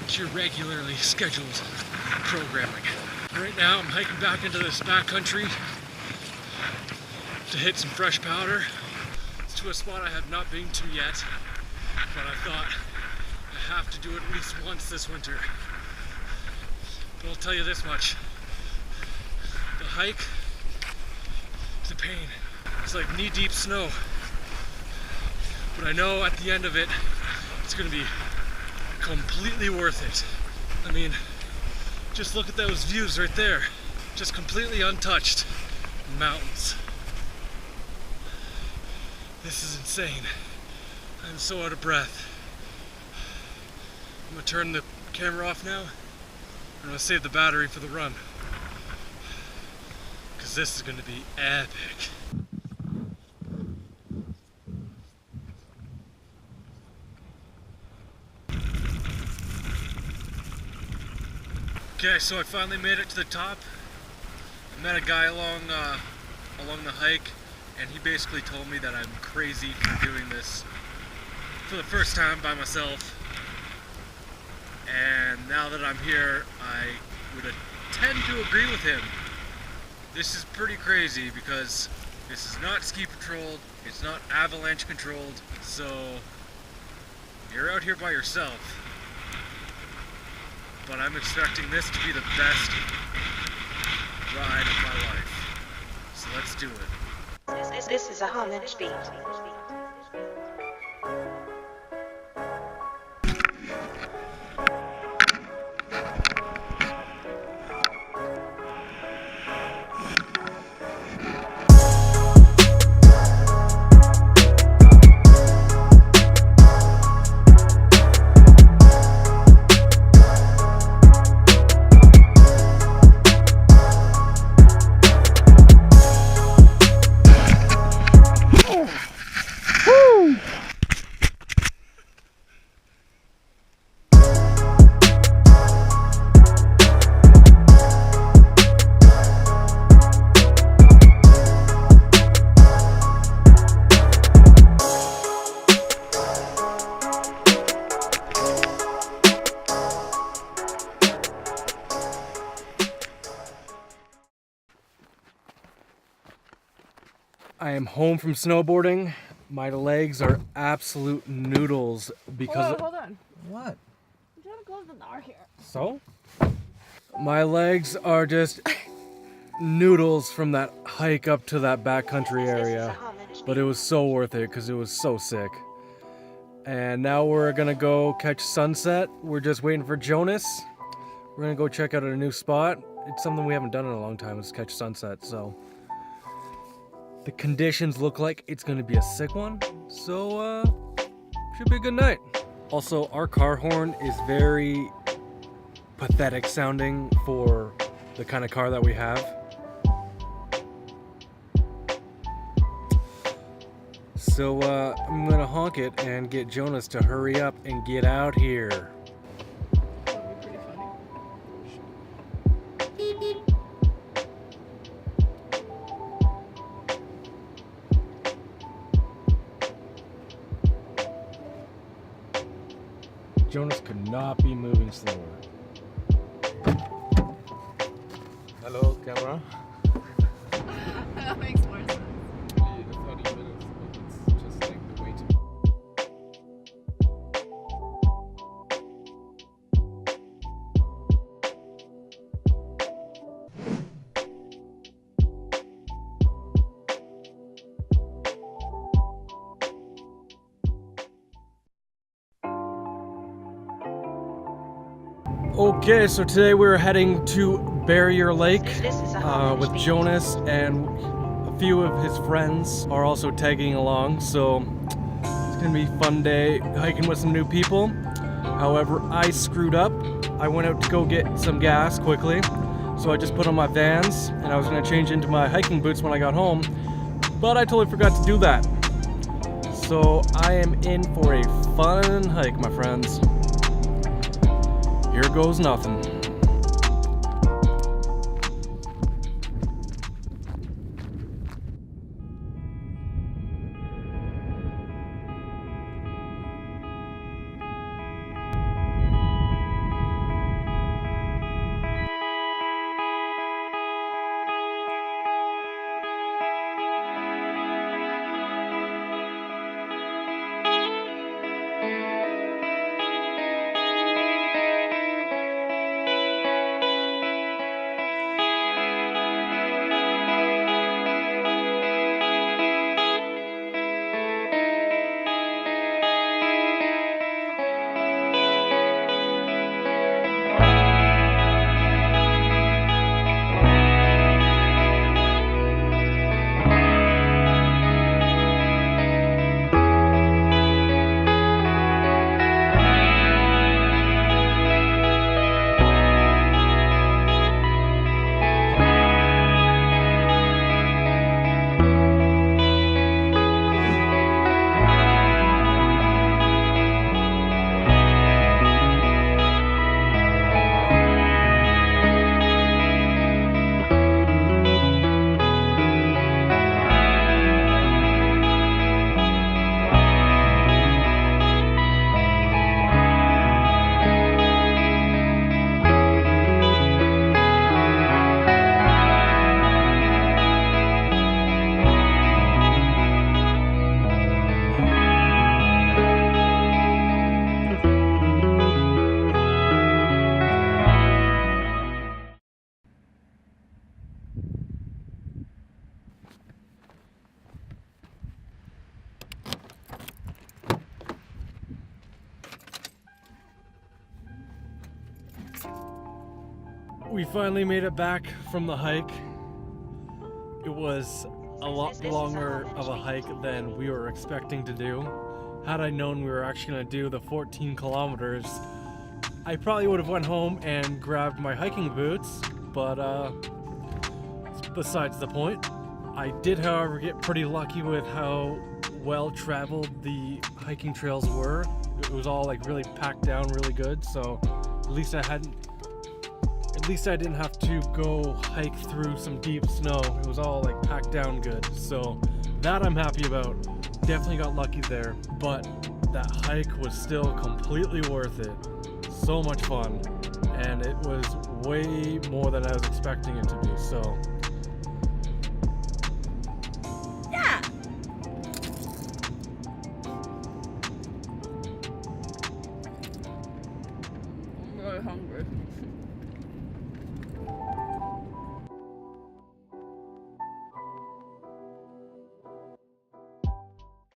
to your regularly scheduled programming. Right now I'm hiking back into this backcountry to hit some fresh powder. It's to a spot I have not been to yet, but I thought I have to do it at least once this winter. But I'll tell you this much, the hike is a pain. It's like knee-deep snow, but I know at the end of it, it's gonna be completely worth it. I mean, just look at those views right there, just completely untouched mountains. This is insane. I'm so out of breath. I'm gonna turn the camera off now. I'm gonna save the battery for the run, because this is gonna be epic. Okay, so I finally made it to the top. I met a guy along the hike, and he basically told me that I'm crazy for doing this for the first time by myself. And now that I'm here, I would tend to agree with him. This is pretty crazy because this is not ski patrolled, it's not avalanche controlled, so you're out here by yourself. But I'm expecting this to be the best ride of my life. So let's do it. This is a Homage beat. I am home from snowboarding. My legs are absolute noodles because... Hold on. What? I'm trying to close the door here. So? My legs are just noodles from that hike up to that backcountry area. But it was so worth it because it was so sick. And now we're gonna go catch sunset. We're just waiting for Jonas. We're gonna go check out a new spot. It's something we haven't done in a long time, is catch sunset, so... The conditions look like it's gonna be a sick one, so should be a good night. Also, our car horn is very pathetic sounding for the kind of car that we have. So I'm gonna honk it and get Jonas to hurry up and get out here. That would be pretty funny. Jonas could not be moving slower. Hello, camera. That makes more sense. 30 minutes, but it's just like the way to... Okay, so today we're heading to Barrier Lake with Jonas, and a few of his friends are also tagging along, so it's gonna be a fun day hiking with some new people. However, I screwed up. I went out to go get some gas quickly, so I just put on my Vans, and I was gonna change into my hiking boots when I got home, but I totally forgot to do that. So I am in for a fun hike, my friends. Here goes nothing. We finally made it back from the hike. It was a lot longer of a hike than we were expecting to do. Had I known we were actually going to do the 14 kilometers, I probably would have went home and grabbed my hiking boots, but besides the point. I did, however, get pretty lucky with how well traveled the hiking trails were. It was all like really packed down really good, so at least I didn't have to go hike through some deep snow. It was all like packed down good, so that I'm happy about. Definitely got lucky there, but that hike was still completely worth it. So much fun, and it was way more than I was expecting it to be, so Yeah. I'm really hungry.